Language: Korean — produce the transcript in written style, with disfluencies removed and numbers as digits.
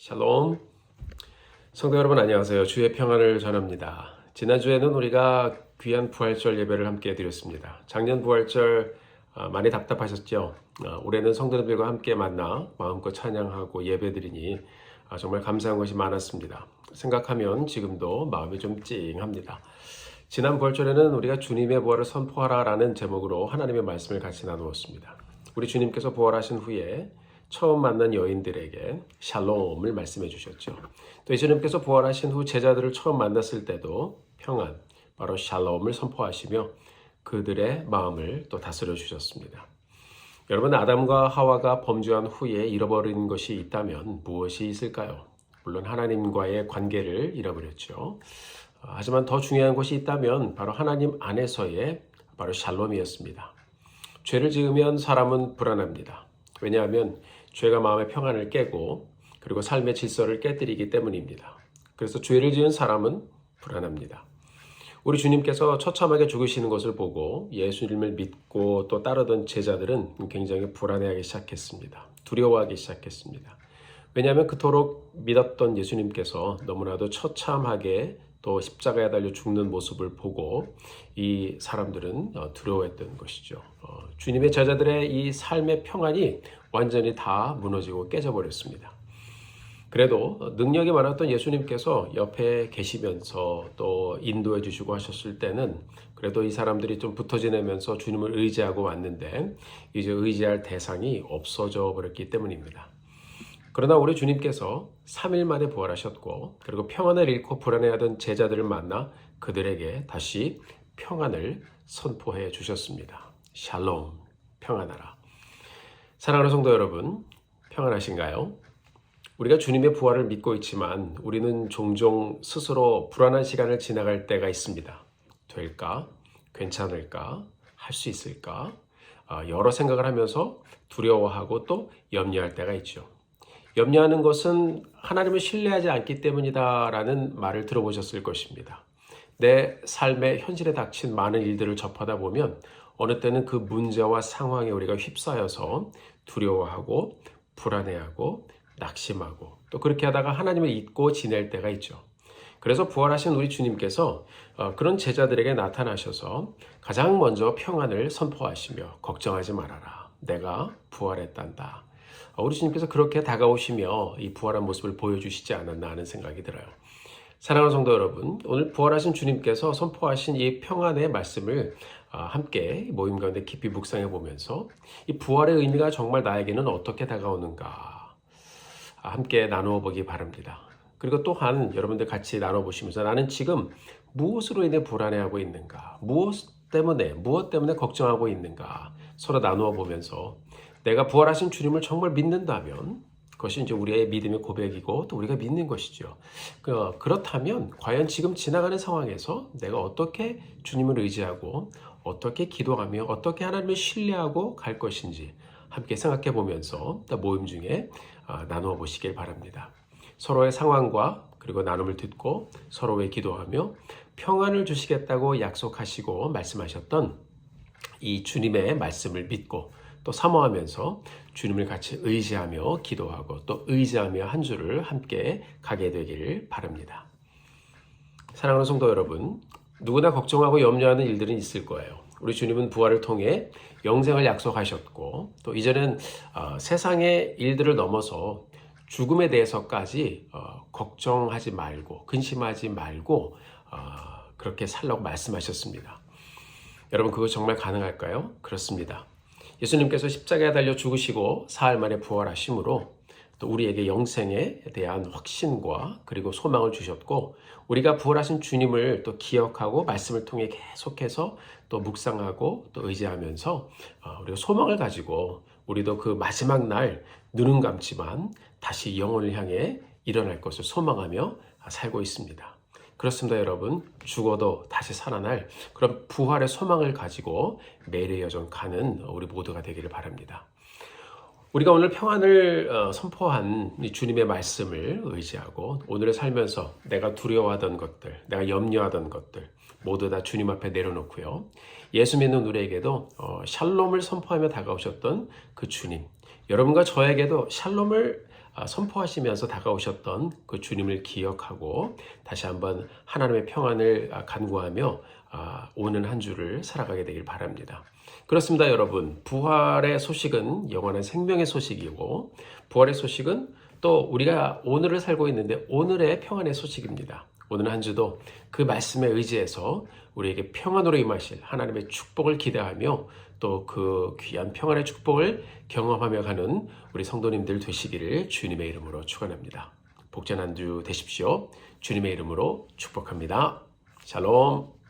샬롬. 성도 여러분 안녕하세요. 주의 평안을 전합니다. 지난주에는 우리가 귀한 부활절 예배를 함께 드렸습니다. 작년 부활절 많이 답답하셨죠? 올해는 성도들과 함께 만나 마음껏 찬양하고 예배드리니 정말 감사한 것이 많았습니다. 생각하면 지금도 마음이 좀 찡합니다. 지난 부활절에는 우리가 주님의 부활을 선포하라라는 제목으로 하나님의 말씀을 같이 나누었습니다. 우리 주님께서 부활하신 후에 처음 만난 여인들에게 샬롬을 말씀해 주셨죠. 또 예수님께서 부활하신 후 제자들을 처음 만났을 때도 평안, 바로 샬롬을 선포하시며 그들의 마음을 또 다스려 주셨습니다. 여러분, 아담과 하와가 범죄한 후에 잃어버린 것이 있다면 무엇이 있을까요? 물론 하나님과의 관계를 잃어버렸죠. 하지만 더 중요한 것이 있다면 바로 하나님 안에서의 바로 샬롬이었습니다. 죄를 지으면 사람은 불안합니다. 왜냐하면 죄가 마음의 평안을 깨고 그리고 삶의 질서를 깨뜨리기 때문입니다. 그래서 죄를 지은 사람은 불안합니다. 우리 주님께서 처참하게 죽으시는 것을 보고 예수님을 믿고 또 따르던 제자들은 굉장히 불안해하기 시작했습니다. 두려워하기 시작했습니다. 왜냐하면 그토록 믿었던 예수님께서 너무나도 처참하게 또 십자가에 달려 죽는 모습을 보고 이 사람들은 두려워했던 것이죠. 주님의 제자들의 이 삶의 평안이 완전히 다 무너지고 깨져버렸습니다. 그래도 능력이 많았던 예수님께서 옆에 계시면서 또 인도해 주시고 하셨을 때는 그래도 이 사람들이 좀 붙어 지내면서 주님을 의지하고 왔는데 이제 의지할 대상이 없어져 버렸기 때문입니다. 그러나 우리 주님께서 3일 만에 부활하셨고 그리고 평안을 잃고 불안해하던 제자들을 만나 그들에게 다시 평안을 선포해 주셨습니다. 샬롬, 평안하라. 사랑하는 성도 여러분, 평안하신가요? 우리가 주님의 부활을 믿고 있지만 우리는 종종 스스로 불안한 시간을 지나갈 때가 있습니다. 될까? 괜찮을까? 할 수 있을까? 여러 생각을 하면서 두려워하고 또 염려할 때가 있죠. 염려하는 것은 하나님을 신뢰하지 않기 때문이다라는 말을 들어보셨을 것입니다. 내 삶의 현실에 닥친 많은 일들을 접하다 보면 어느 때는 그 문제와 상황에 우리가 휩싸여서 두려워하고 불안해하고 낙심하고 또 그렇게 하다가 하나님을 잊고 지낼 때가 있죠. 그래서 부활하신 우리 주님께서 그런 제자들에게 나타나셔서 가장 먼저 평안을 선포하시며 걱정하지 말아라. 내가 부활했단다. 우리 주님께서 그렇게 다가오시며 이 부활한 모습을 보여주시지 않았나 하는 생각이 들어요. 사랑하는 성도 여러분, 오늘 부활하신 주님께서 선포하신 이 평안의 말씀을 함께 모임 가운데 깊이 묵상해 보면서 이 부활의 의미가 정말 나에게는 어떻게 다가오는가 함께 나누어 보기 바랍니다. 그리고 또한 여러분들 같이 나눠보시면서 나는 지금 무엇으로 인해 불안해하고 있는가, 무엇 때문에 걱정하고 있는가 서로 나누어 보면서 내가 부활하신 주님을 정말 믿는다면 그것이 이제 우리의 믿음의 고백이고 또 우리가 믿는 것이죠. 그렇다면 과연 지금 지나가는 상황에서 내가 어떻게 주님을 의지하고 어떻게 기도하며 어떻게 하나님을 신뢰하고 갈 것인지 함께 생각해 보면서 모임 중에 나누어 보시길 바랍니다. 서로의 상황과 그리고 나눔을 듣고 서로의 기도하며 평안을 주시겠다고 약속하시고 말씀하셨던 이 주님의 말씀을 믿고 또 사모하면서 주님을 같이 의지하며 기도하고 또 의지하며 한 주를 함께 가게 되기를 바랍니다. 사랑하는 성도 여러분, 누구나 걱정하고 염려하는 일들은 있을 거예요. 우리 주님은 부활을 통해 영생을 약속하셨고 또 이제는 세상의 일들을 넘어서 죽음에 대해서까지 걱정하지 말고 근심하지 말고 그렇게 살라고 말씀하셨습니다. 여러분, 그거 정말 가능할까요? 그렇습니다. 예수님께서 십자가에 달려 죽으시고 사흘 만에 부활하심으로 또 우리에게 영생에 대한 확신과 그리고 소망을 주셨고 우리가 부활하신 주님을 또 기억하고 말씀을 통해 계속해서 또 묵상하고 또 의지하면서 우리가 소망을 가지고 우리도 그 마지막 날 눈은 감지만 다시 영혼을 향해 일어날 것을 소망하며 살고 있습니다. 그렇습니다, 여러분. 죽어도 다시 살아날 그런 부활의 소망을 가지고 매일의 여정 가는 우리 모두가 되기를 바랍니다. 우리가 오늘 평안을 선포한 이 주님의 말씀을 의지하고 오늘을 살면서 내가 두려워하던 것들, 내가 염려하던 것들 모두 다 주님 앞에 내려놓고요. 예수 믿는 우리에게도 샬롬을 선포하며 다가오셨던 그 주님, 여러분과 저에게도 샬롬을 선포하시면서 다가오셨던 그 주님을 기억하고 다시 한번 하나님의 평안을 간구하며 오는 한 주를 살아가게 되길 바랍니다. 그렇습니다, 여러분. 부활의 소식은 영원한 생명의 소식이고 부활의 소식은 또 우리가 오늘을 살고 있는데 오늘의 평안의 소식입니다. 오늘 한 주도 그 말씀에 의지해서 우리에게 평안으로 임하실 하나님의 축복을 기대하며 또 그 귀한 평안의 축복을 경험하며 가는 우리 성도님들 되시기를 주님의 이름으로 축원합니다. 복전 한 주 되십시오. 주님의 이름으로 축복합니다. 샬롬.